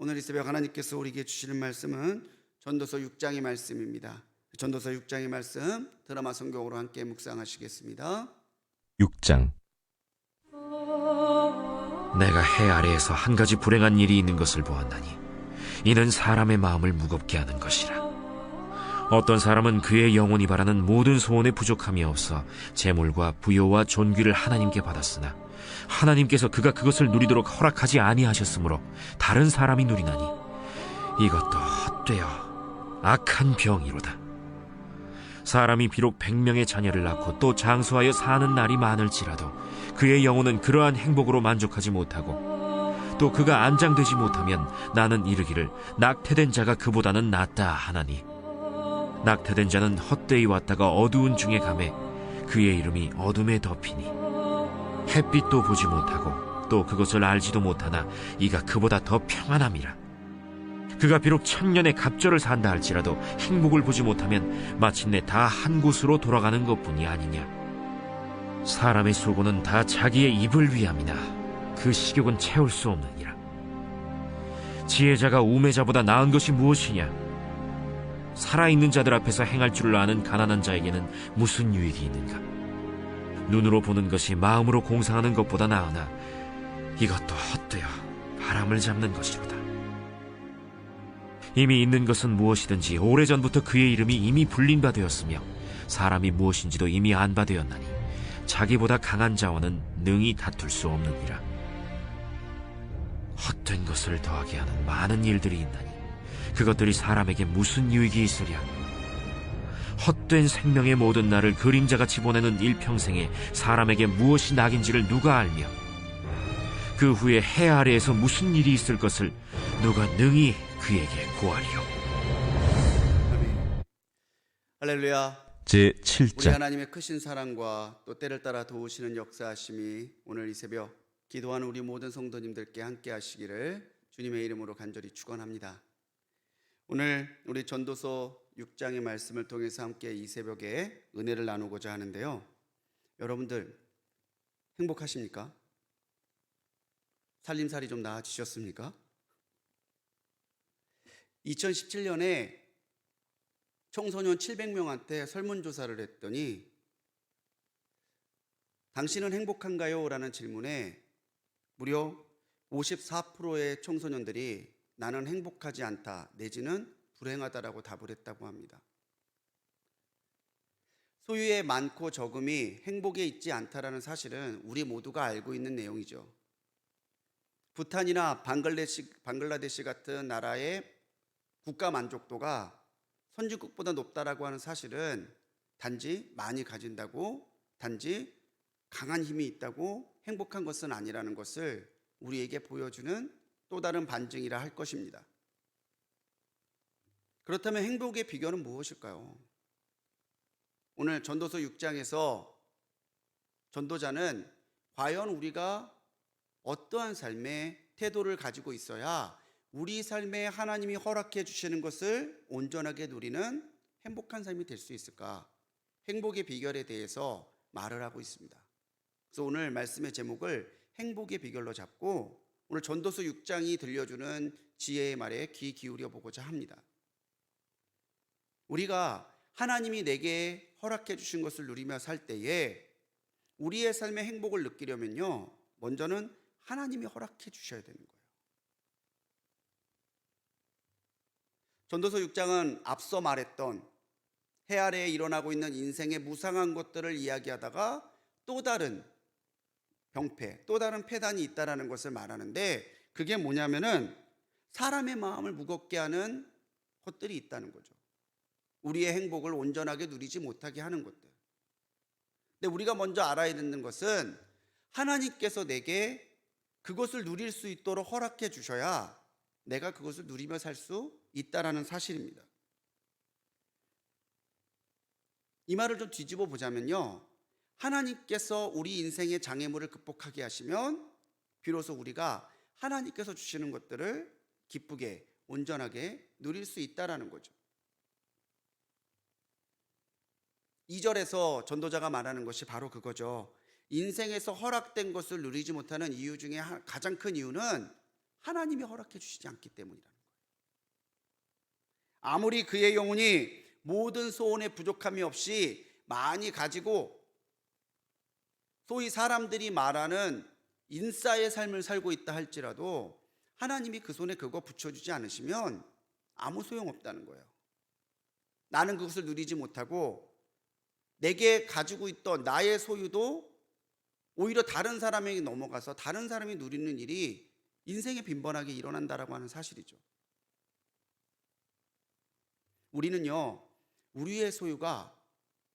오늘 이 새벽 하나님께서 우리에게 주시는 말씀은 전도서 6장의 말씀입니다. 전도서 6장의 말씀 드라마 성경으로 함께 묵상하시겠습니다. 6장. 내가 해 아래에서 한 가지 불행한 일이 있는 것을 보았나니 이는 사람의 마음을 무겁게 하는 것이라. 어떤 사람은 그의 영혼이 바라는 모든 소원에 부족함이 없어 재물과 부요와 존귀를 하나님께 받았으나 하나님께서 그가 그것을 누리도록 허락하지 아니하셨으므로 다른 사람이 누리나니 이것도 헛되어 악한 병이로다. 사람이 비록 100명의 자녀를 낳고 또 장수하여 사는 날이 많을지라도 그의 영혼은 그러한 행복으로 만족하지 못하고 또 그가 안장되지 못하면 나는 이르기를 낙태된 자가 그보다는 낫다 하나니, 낙태된 자는 헛되이 왔다가 어두운 중에 가매 그의 이름이 어둠에 덮이니 햇빛도 보지 못하고 또 그것을 알지도 못하나 이가 그보다 더 평안함이라. 그가 비록 1000년의 갑절을 산다 할지라도 행복을 보지 못하면 마침내 다 한 곳으로 돌아가는 것뿐이 아니냐. 사람의 수고는 다 자기의 입을 위함이나 그 식욕은 채울 수 없느니라. 지혜자가 우매자보다 나은 것이 무엇이냐. 살아있는 자들 앞에서 행할 줄을 아는 가난한 자에게는 무슨 유익이 있는가. 눈으로 보는 것이 마음으로 공상하는 것보다 나으나 이것도 헛되어 바람을 잡는 것이로다. 이미 있는 것은 무엇이든지 오래전부터 그의 이름이 이미 불린 바 되었으며 사람이 무엇인지도 이미 안 바 되었나니 자기보다 강한 자와는 능히 다툴 수 없느니라. 헛된 것을 더하게 하는 많은 일들이 있나니 그것들이 사람에게 무슨 유익이 있으랴. 헛된 생명의 모든 날을 그림자같이 보내는 일평생에 사람에게 무엇이 낙인지를 누가 알며 그 후에 해 아래에서 무슨 일이 있을 것을 누가 능히 그에게 구하리요. 아멘. 할렐루야. 우리 제7장. 하나님의 크신 사랑과 또 때를 따라 도우시는 역사하심이 오늘 이 새벽 기도하는 우리 모든 성도님들께 함께 하시기를 주님의 이름으로 간절히 축원합니다. 오늘 우리 전도서 6장의 말씀을 통해서 함께 이 새벽에 은혜를 나누고자 하는데요. 여러분들 행복하십니까? 살림살이 좀 나아지셨습니까? 2017년에 청소년 700명한테 설문조사를 했더니 당신은 행복한가요? 라는 질문에 무려 54%의 청소년들이 나는 행복하지 않다 내지는 불행하다라고 답을 했다고 합니다. 소유의 많고 적음이 행복에 있지 않다라는 사실은 우리 모두가 알고 있는 내용이죠. 부탄이나 방글라데시 같은 나라의 국가 만족도가 선진국보다 높다라고 하는 사실은 단지 많이 가진다고, 단지 강한 힘이 있다고 행복한 것은 아니라는 것을 우리에게 보여주는 또 다른 반증이라 할 것입니다. 그렇다면 행복의 비결은 무엇일까요? 오늘 전도서 6장에서 전도자는 과연 우리가 어떠한 삶의 태도를 가지고 있어야 우리 삶에 하나님이 허락해 주시는 것을 온전하게 누리는 행복한 삶이 될 수 있을까? 행복의 비결에 대해서 말을 하고 있습니다. 그래서 오늘 말씀의 제목을 행복의 비결로 잡고 오늘 전도서 6장이 들려주는 지혜의 말에 귀 기울여 보고자 합니다. 우리가 하나님이 내게 허락해 주신 것을 누리며 살 때에 우리의 삶의 행복을 느끼려면요, 먼저는 하나님이 허락해 주셔야 되는 거예요. 전도서 6장은 앞서 말했던 해 아래에 일어나고 있는 인생의 무상한 것들을 이야기하다가 또 다른 병폐, 또 다른 폐단이 있다는 것을 말하는데 그게 뭐냐면은 사람의 마음을 무겁게 하는 것들이 있다는 거죠. 우리의 행복을 온전하게 누리지 못하게 하는 것들. 근데 우리가 먼저 알아야 되는 것은 하나님께서 내게 그것을 누릴 수 있도록 허락해 주셔야 내가 그것을 누리며 살 수 있다라는 사실입니다. 이 말을 좀 뒤집어 보자면요, 하나님께서 우리 인생의 장애물을 극복하게 하시면 비로소 우리가 하나님께서 주시는 것들을 기쁘게 온전하게 누릴 수 있다라는 거죠. 2절에서 전도자가 말하는 것이 바로 그거죠. 인생에서 허락된 것을 누리지 못하는 이유 중에 가장 큰 이유는 하나님이 허락해 주시지 않기 때문이라는 거예요. 아무리 그의 영혼이 모든 소원에 부족함이 없이 많이 가지고 소위 사람들이 말하는 인싸의 삶을 살고 있다 할지라도 하나님이 그 손에 그거 붙여주지 않으시면 아무 소용없다는 거예요. 나는 그것을 누리지 못하고 내게 가지고 있던 나의 소유도 오히려 다른 사람에게 넘어가서 다른 사람이 누리는 일이 인생에 빈번하게 일어난다라고 하는 사실이죠. 우리는요, 우리의 소유가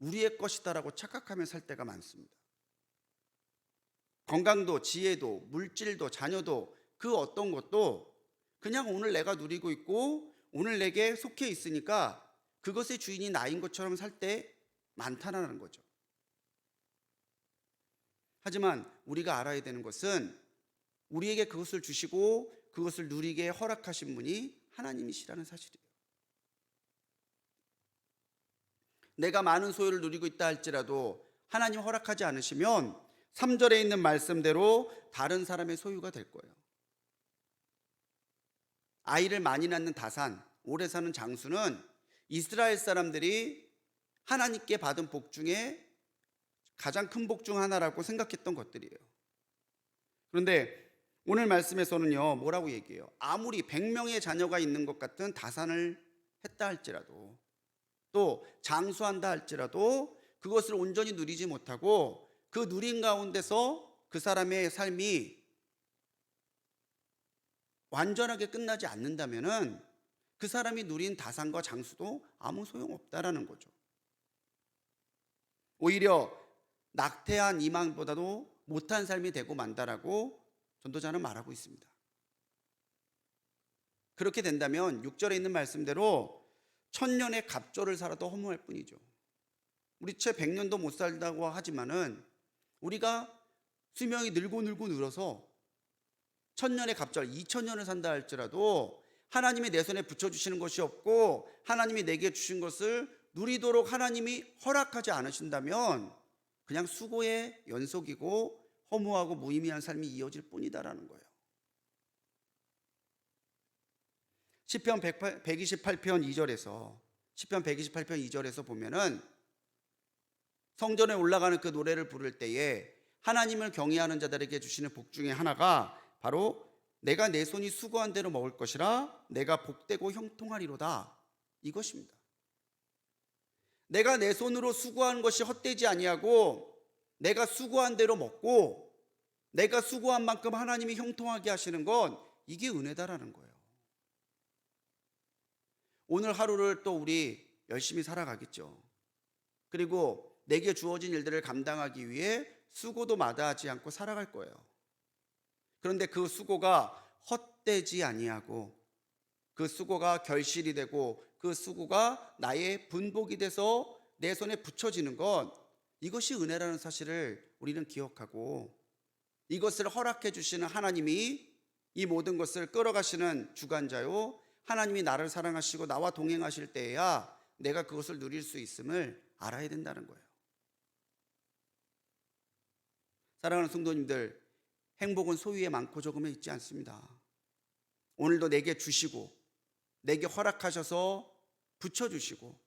우리의 것이다라고 착각하며 살 때가 많습니다. 건강도, 지혜도, 물질도, 자녀도 그 어떤 것도 그냥 오늘 내가 누리고 있고 오늘 내게 속해 있으니까 그것의 주인이 나인 것처럼 살 때 많다는 거죠. 하지만 우리가 알아야 되는 것은 우리에게 그것을 주시고 그것을 누리게 허락하신 분이 하나님이시라는 사실이에요. 내가 많은 소유를 누리고 있다 할지라도 하나님 허락하지 않으시면 3절에 있는 말씀대로 다른 사람의 소유가 될 거예요. 아이를 많이 낳는 다산, 오래 사는 장수는 이스라엘 사람들이 하나님께 받은 복 중에 가장 큰 복 중 하나라고 생각했던 것들이에요. 그런데 오늘 말씀에서는요, 뭐라고 얘기해요? 아무리 100명의 자녀가 있는 것 같은 다산을 했다 할지라도, 또 장수한다 할지라도 그것을 온전히 누리지 못하고 그 누린 가운데서 그 사람의 삶이 완전하게 끝나지 않는다면은 그 사람이 누린 다산과 장수도 아무 소용없다라는 거죠. 오히려 낙태한 이망보다도 못한 삶이 되고 만다라고 전도자는 말하고 있습니다. 그렇게 된다면 6절에 있는 말씀대로 1000년의 갑절을 살아도 허무할 뿐이죠. 우리 채 100년도 못 살다고 하지만은 우리가 수명이 늘어서 1000년의 갑절 2000년을 산다 할지라도 하나님이 내 손에 붙여주시는 것이 없고 하나님이 내게 주신 것을 누리도록 하나님이 허락하지 않으신다면 그냥 수고의 연속이고 허무하고 무의미한 삶이 이어질 뿐이다라는 거예요. 시편 128편 2절에서 보면은 성전에 올라가는 그 노래를 부를 때에 하나님을 경외하는 자들에게 주시는 복 중에 하나가 바로 내가 내 손이 수고한 대로 먹을 것이라 내가 복되고 형통하리로다, 이것입니다. 내가 내 손으로 수고한 것이 헛되지 아니하고 내가 수고한 대로 먹고 내가 수고한 만큼 하나님이 형통하게 하시는 건 이게 은혜다라는 거예요. 오늘 하루를 또 우리 열심히 살아가겠죠. 그리고 내게 주어진 일들을 감당하기 위해 수고도 마다하지 않고 살아갈 거예요. 그런데 그 수고가 헛되지 아니하고 그 수고가 결실이 되고 그 수고가 나의 분복이 돼서 내 손에 붙여지는 것, 이것이 은혜라는 사실을 우리는 기억하고 이것을 허락해 주시는 하나님이 이 모든 것을 끌어가시는 주관자요, 하나님이 나를 사랑하시고 나와 동행하실 때에야 내가 그것을 누릴 수 있음을 알아야 된다는 거예요. 사랑하는 성도님들, 행복은 소유에 많고 적음에 있지 않습니다. 오늘도 내게 주시고 내게 허락하셔서 붙여주시고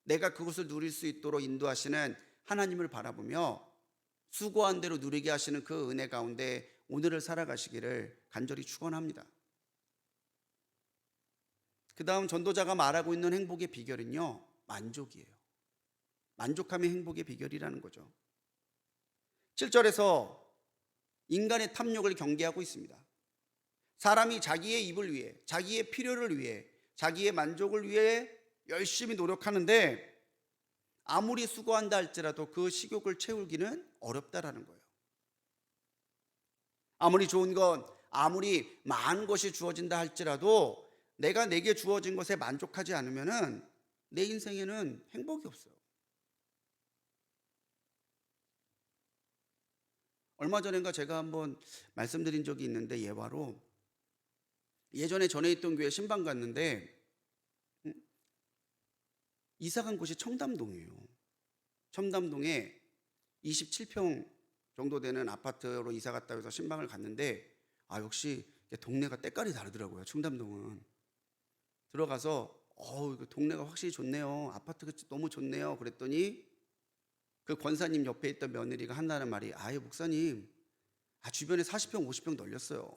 내가 그것을 누릴 수 있도록 인도하시는 하나님을 바라보며 수고한 대로 누리게 하시는 그 은혜 가운데 오늘을 살아가시기를 간절히 축원합니다. 그 다음 전도자가 말하고 있는 행복의 비결은요, 만족이에요. 만족함이 행복의 비결이라는 거죠. 7절에서 인간의 탐욕을 경계하고 있습니다. 사람이 자기의 입을 위해, 자기의 필요를 위해, 자기의 만족을 위해 열심히 노력하는데 아무리 수고한다 할지라도 그 식욕을 채우기는 어렵다라는 거예요. 아무리 좋은 것, 아무리 많은 것이 주어진다 할지라도 내게 주어진 것에 만족하지 않으면은 내 인생에는 행복이 없어요. 얼마 전인가 제가 한번 말씀드린 적이 있는데 예화로, 예전에 전에 있던 교회 신방 갔는데 이사 간 곳이 청담동이에요. 청담동에 27평 정도 되는 아파트로 이사 갔다 해서 신방을 갔는데 역시 동네가 때깔이 다르더라고요. 충담동은. 들어가서 이거 동네가 확실히 좋네요. 아파트가 너무 좋네요. 그랬더니 그 권사님 옆에 있던 며느리가 한다는 말이, 아유 목사님, 주변에 40평 50평 널렸어요.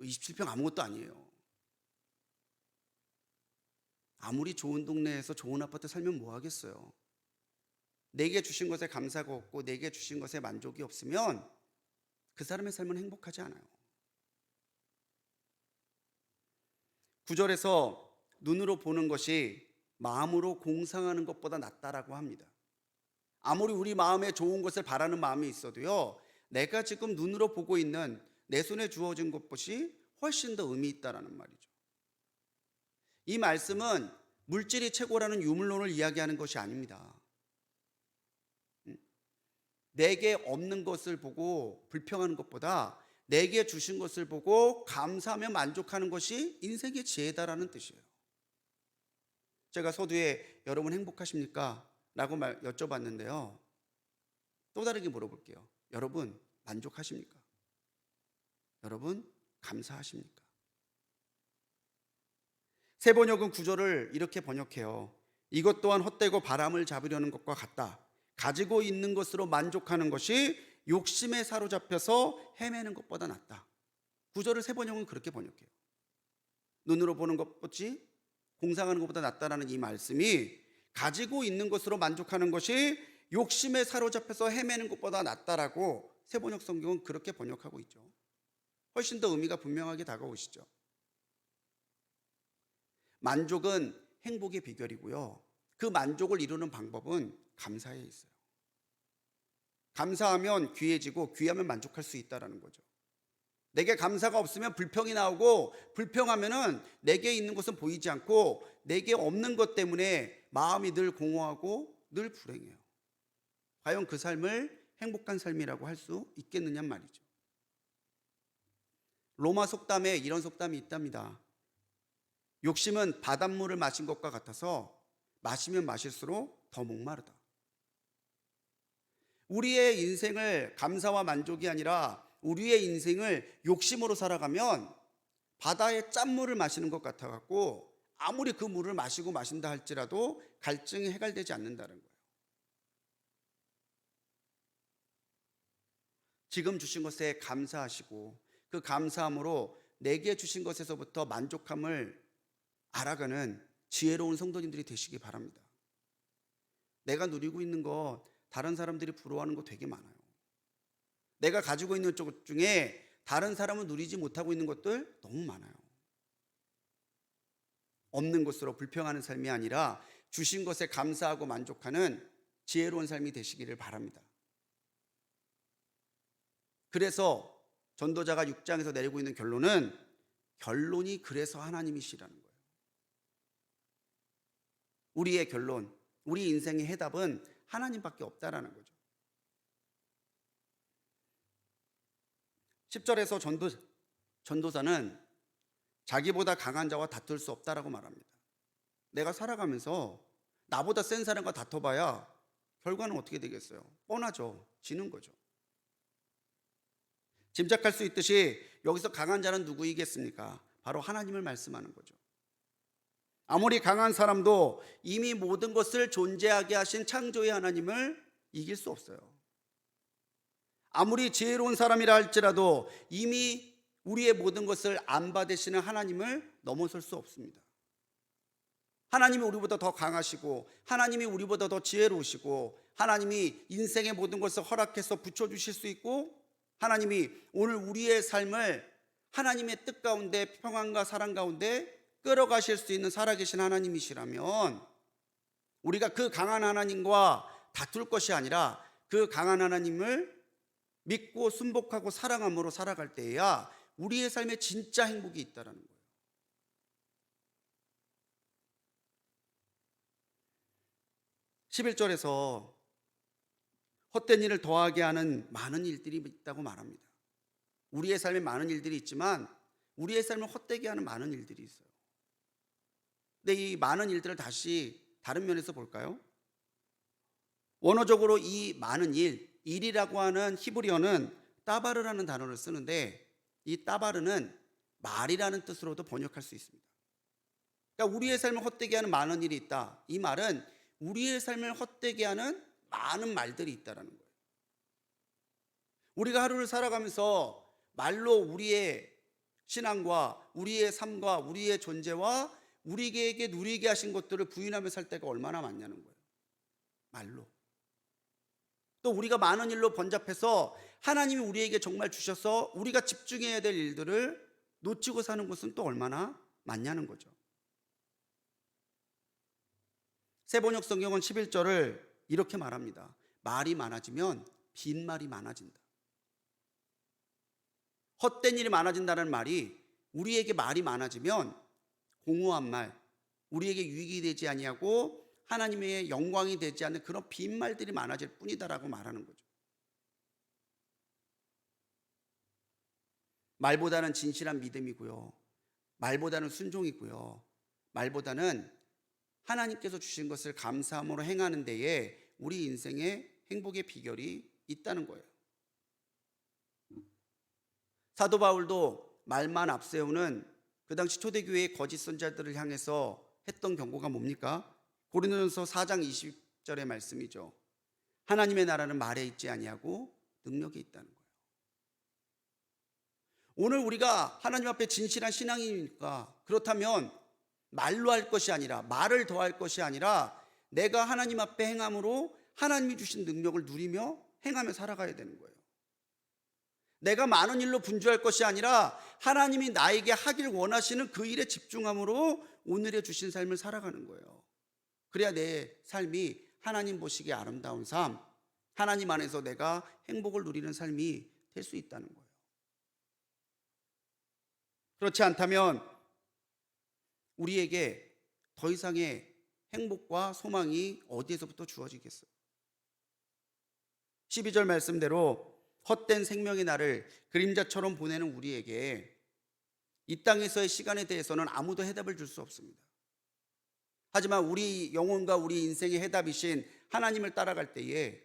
27평 아무것도 아니에요. 아무리 좋은 동네에서 좋은 아파트 살면 뭐 하겠어요. 내게 주신 것에 감사가 없고 내게 주신 것에 만족이 없으면 그 사람의 삶은 행복하지 않아요. 9절에서 눈으로 보는 것이 마음으로 공상하는 것보다 낫다라고 합니다. 아무리 우리 마음에 좋은 것을 바라는 마음이 있어도요, 내가 지금 눈으로 보고 있는 내 손에 주어진 것이 훨씬 더 의미 있다라는 말이죠. 이 말씀은 물질이 최고라는 유물론을 이야기하는 것이 아닙니다. 내게 없는 것을 보고 불평하는 것보다 내게 주신 것을 보고 감사하며 만족하는 것이 인생의 지혜다라는 뜻이에요. 제가 서두에 여러분 행복하십니까? 라고 여쭤봤는데요. 또 다르게 물어볼게요. 여러분 만족하십니까? 여러분 감사하십니까? 새 번역은 구절을 이렇게 번역해요. 이것 또한 헛되고 바람을 잡으려는 것과 같다. 가지고 있는 것으로 만족하는 것이 욕심에 사로잡혀서 헤매는 것보다 낫다. 구절을 새 번역은 그렇게 번역해요. 눈으로 보는 것보다 공상하는 것보다 낫다라는 이 말씀이 가지고 있는 것으로 만족하는 것이 욕심에 사로잡혀서 헤매는 것보다 낫다라고 새 번역 성경은 그렇게 번역하고 있죠. 훨씬 더 의미가 분명하게 다가오시죠. 만족은 행복의 비결이고요. 그 만족을 이루는 방법은 감사에 있어요. 감사하면 귀해지고 귀하면 만족할 수 있다는 거죠. 내게 감사가 없으면 불평이 나오고, 불평하면은 내게 있는 것은 보이지 않고 내게 없는 것 때문에 마음이 늘 공허하고 늘 불행해요. 과연 그 삶을 행복한 삶이라고 할 수 있겠느냐 말이죠. 로마 속담에 이런 속담이 있답니다. 욕심은 바닷물을 마신 것과 같아서 마시면 마실수록 더 목마르다. 우리의 인생을 감사와 만족이 아니라 우리의 인생을 욕심으로 살아가면 바다의 짠물을 마시는 것 같아갖고 아무리 그 물을 마시고 마신다 할지라도 갈증이 해결되지 않는다는 거예요. 지금 주신 것에 감사하시고 그 감사함으로 내게 주신 것에서부터 만족함을 알아가는 지혜로운 성도님들이 되시기 바랍니다. 내가 누리고 있는 것 다른 사람들이 부러워하는 거 되게 많아요. 내가 가지고 있는 것 중에 다른 사람은 누리지 못하고 있는 것들 너무 많아요. 없는 것으로 불평하는 삶이 아니라 주신 것에 감사하고 만족하는 지혜로운 삶이 되시기를 바랍니다. 그래서 전도자가 6장에서 내리고 있는 결론이 그래서 하나님이시라는 거예요. 우리의 결론, 우리 인생의 해답은 하나님밖에 없다라는 거죠. 10절에서 전도사는 자기보다 강한 자와 다툴 수 없다라고 말합니다. 내가 살아가면서 나보다 센 사람과 다퉈봐야 결과는 어떻게 되겠어요? 뻔하죠. 지는 거죠. 짐작할 수 있듯이 여기서 강한 자는 누구이겠습니까? 바로 하나님을 말씀하는 거죠. 아무리 강한 사람도 이미 모든 것을 존재하게 하신 창조의 하나님을 이길 수 없어요. 아무리 지혜로운 사람이라 할지라도 이미 우리의 모든 것을 안 받으시는 하나님을 넘어설 수 없습니다. 하나님이 우리보다 더 강하시고 하나님이 우리보다 더 지혜로우시고 하나님이 인생의 모든 것을 허락해서 붙여주실 수 있고 하나님이 오늘 우리의 삶을 하나님의 뜻 가운데 평안과 사랑 가운데 끌어가실 수 있는 살아계신 하나님이시라면 우리가 그 강한 하나님과 다툴 것이 아니라 그 강한 하나님을 믿고 순복하고 사랑함으로 살아갈 때에야 우리의 삶에 진짜 행복이 있다는 거예요. (11절에서) 헛된 일을 더하게 하는 많은 일들이 있다고 말합니다. 우리의 삶에 많은 일들이 있지만 우리의 삶을 헛되게 하는 많은 일들이 있어요. 근데 이 많은 일들을 다시 다른 면에서 볼까요? 원어적으로 이 많은 일이라고 하는 히브리어는 따바르라는 단어를 쓰는데 이 따바르는 말이라는 뜻으로도 번역할 수 있습니다. 그러니까 우리의 삶을 헛되게 하는 많은 일이 있다. 이 말은 우리의 삶을 헛되게 하는 많은 말들이 있다라는 거예요. 우리가 하루를 살아가면서 말로 우리의 신앙과 우리의 삶과 우리의 존재와 우리에게 누리게 하신 것들을 부인하며 살 때가 얼마나 많냐는 거예요. 말로. 또 우리가 많은 일로 번잡해서 하나님이 우리에게 정말 주셔서 우리가 집중해야 될 일들을 놓치고 사는 것은 또 얼마나 많냐는 거죠. 새번역 성경은 11절을 이렇게 말합니다. 말이 많아지면 빈말이 많아진다. 헛된 일이 많아진다는 말이 우리에게 말이 많아지면 공허한 말, 우리에게 유익이 되지 아니하고 하나님의 영광이 되지 않는 그런 빈말들이 많아질 뿐이다라고 말하는 거죠. 말보다는 진실한 믿음이고요. 말보다는 순종이고요. 말보다는 하나님께서 주신 것을 감사함으로 행하는 데에 우리 인생의 행복의 비결이 있다는 거예요. 사도 바울도 말만 앞세우는 그 당시 초대교회의 거짓 선지자들을 향해서 했던 경고가 뭡니까? 고린도전서 4장 20절의 말씀이죠. 하나님의 나라는 말에 있지 아니하고 능력에 있다는 거예요. 오늘 우리가 하나님 앞에 진실한 신앙이니까 그렇다면 말로 할 것이 아니라 말을 더할 것이 아니라 내가 하나님 앞에 행함으로 하나님이 주신 능력을 누리며 행하며 살아가야 되는 거예요. 내가 많은 일로 분주할 것이 아니라 하나님이 나에게 하길 원하시는 그 일에 집중함으로 오늘의 주신 삶을 살아가는 거예요. 그래야 내 삶이 하나님 보시기에 아름다운 삶, 하나님 안에서 내가 행복을 누리는 삶이 될 수 있다는 거예요. 그렇지 않다면 우리에게 더 이상의 행복과 소망이 어디에서부터 주어지겠어요? 12절 말씀대로 헛된 생명의 날을 그림자처럼 보내는 우리에게 이 땅에서의 시간에 대해서는 아무도 해답을 줄 수 없습니다. 하지만 우리 영혼과 우리 인생의 해답이신 하나님을 따라갈 때에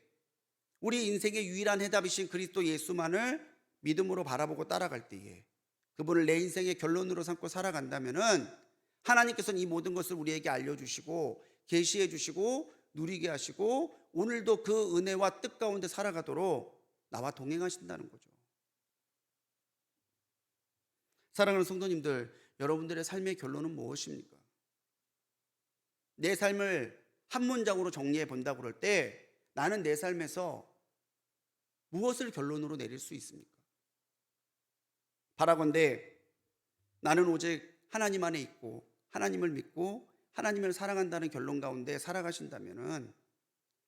우리 인생의 유일한 해답이신 그리스도 예수만을 믿음으로 바라보고 따라갈 때에 그분을 내 인생의 결론으로 삼고 살아간다면은 하나님께서는 이 모든 것을 우리에게 알려주시고 계시해 주시고 누리게 하시고 오늘도 그 은혜와 뜻 가운데 살아가도록 나와 동행하신다는 거죠. 사랑하는 성도님들, 여러분들의 삶의 결론은 무엇입니까? 내 삶을 한 문장으로 정리해 본다고 그럴 때 나는 내 삶에서 무엇을 결론으로 내릴 수 있습니까? 바라건대 나는 오직 하나님 안에 있고 하나님을 믿고 하나님을 사랑한다는 결론 가운데 살아가신다면은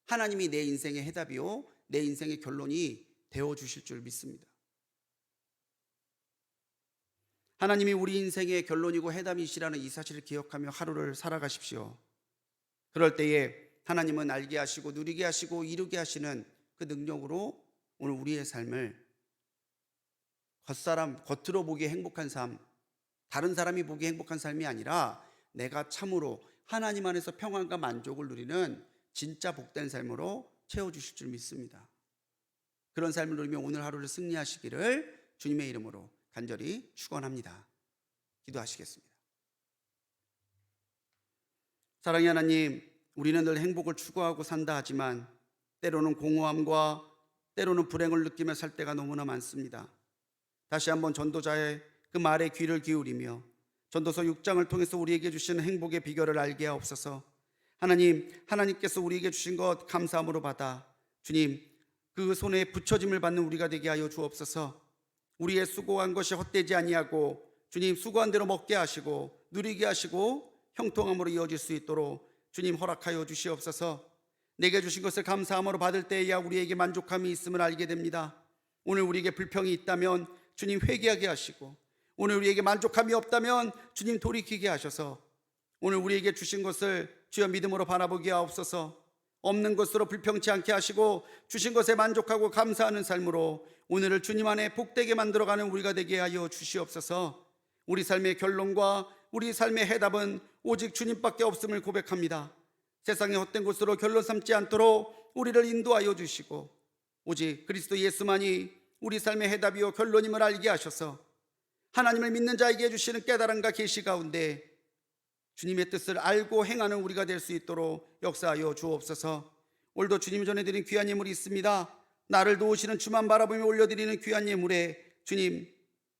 하나님이 내 인생의 해답이요 내 인생의 결론이 되어주실 줄 믿습니다. 하나님이 우리 인생의 결론이고 해답이시라는 이 사실을 기억하며 하루를 살아가십시오. 그럴 때에 하나님은 알게 하시고 누리게 하시고 이루게 하시는 그 능력으로 오늘 우리의 삶을 겉으로 보기에 행복한 삶, 다른 사람이 보기에 행복한 삶이 아니라 내가 참으로 하나님 안에서 평안과 만족을 누리는 진짜 복된 삶으로 채워주실 줄 믿습니다. 그런 삶을 누리며 오늘 하루를 승리하시기를 주님의 이름으로 간절히 축원합니다. 기도하시겠습니다. 사랑의 하나님, 우리는 늘 행복을 추구하고 산다 하지만 때로는 공허함과 때로는 불행을 느끼며 살 때가 너무나 많습니다. 다시 한번 전도자의 그 말에 귀를 기울이며 전도서 6장을 통해서 우리에게 주시는 행복의 비결을 알게 하옵소서. 하나님께서 우리에게 주신 것 감사함으로 받아 주님 그 손에 붙여짐을 받는 우리가 되게 하여 주옵소서. 우리의 수고한 것이 헛되지 아니하고 주님 수고한 대로 먹게 하시고 누리게 하시고 형통함으로 이어질 수 있도록 주님 허락하여 주시옵소서. 내게 주신 것을 감사함으로 받을 때에야 우리에게 만족함이 있음을 알게 됩니다. 오늘 우리에게 불평이 있다면 주님 회개하게 하시고 오늘 우리에게 만족함이 없다면 주님 돌이키게 하셔서 오늘 우리에게 주신 것을 주여 믿음으로 바라보게 하옵소서. 없는 것으로 불평치 않게 하시고 주신 것에 만족하고 감사하는 삶으로 오늘을 주님 안에 복되게 만들어가는 우리가 되게 하여 주시옵소서. 우리 삶의 결론과 우리 삶의 해답은 오직 주님밖에 없음을 고백합니다. 세상의 헛된 것으로 결론 삼지 않도록 우리를 인도하여 주시고 오직 그리스도 예수만이 우리 삶의 해답이요 결론임을 알게 하셔서 하나님을 믿는 자에게 주시는 깨달음과 계시 가운데 주님의 뜻을 알고 행하는 우리가 될 수 있도록 역사하여 주옵소서. 오늘도 주님 전에 드린 귀한 예물이 있습니다. 나를 도우시는 주만 바라보며 올려드리는 귀한 예물에 주님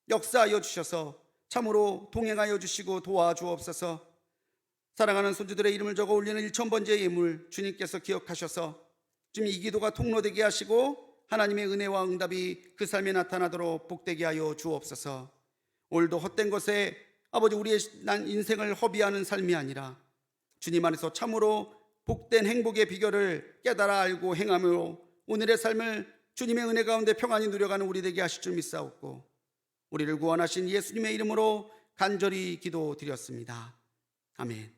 역사하여 주셔서 참으로 동행하여 주시고 도와주옵소서. 사랑하는 손주들의 이름을 적어 올리는 1000번째 예물 주님께서 기억하셔서 주님 이 기도가 통로되게 하시고 하나님의 은혜와 응답이 그 삶에 나타나도록 복되게 하여 주옵소서. 오늘도 헛된 것에 아버지 우리의 난 인생을 허비하는 삶이 아니라 주님 안에서 참으로 복된 행복의 비결을 깨달아 알고 행함으로 오늘의 삶을 주님의 은혜 가운데 평안히 누려가는 우리 되게 하실 줄 믿사옵고 우리를 구원하신 예수님의 이름으로 간절히 기도드렸습니다. 아멘.